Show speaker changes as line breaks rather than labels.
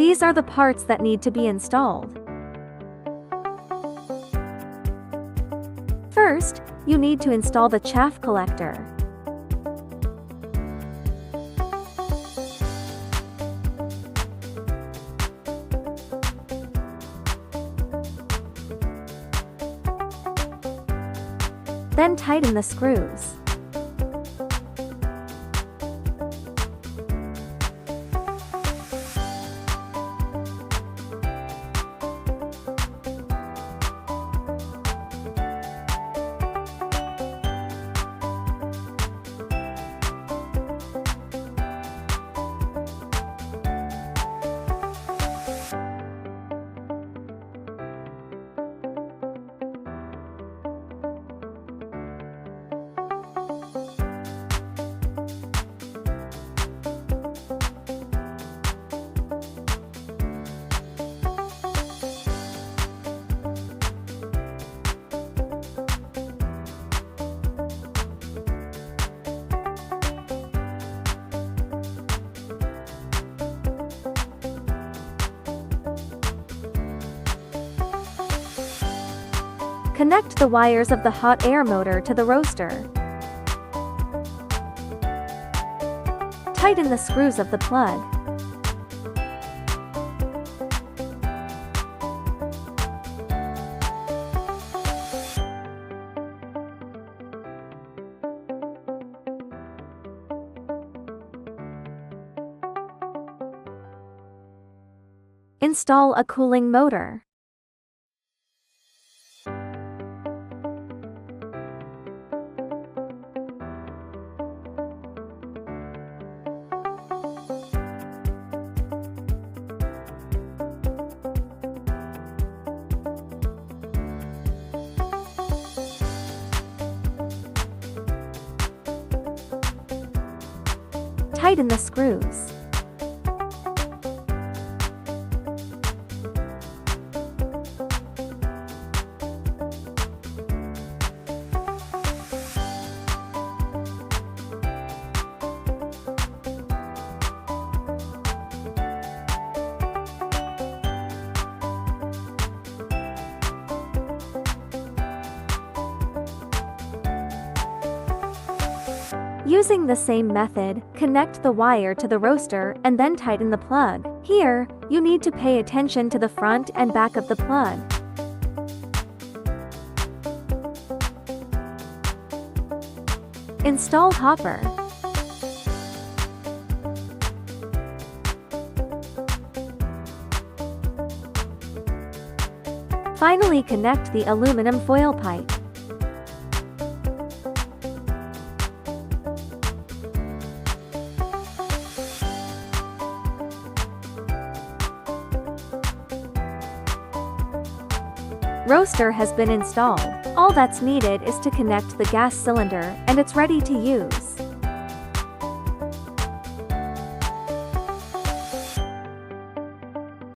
These are the parts that need to be installed. First, you need to install the chaff collector. Then tighten the screws. Connect the wires of the hot air motor to the roaster. Tighten the screws of the plug. Install a cooling motor. Tighten the screws. Using the same method, connect the wire to the roaster and then tighten the plug. Here, you need to pay attention to the front and back of the plug. Install hopper. Finally, connect the aluminum foil pipe. Roaster has been installed. All that's needed is to connect the gas cylinder, and it's ready to use.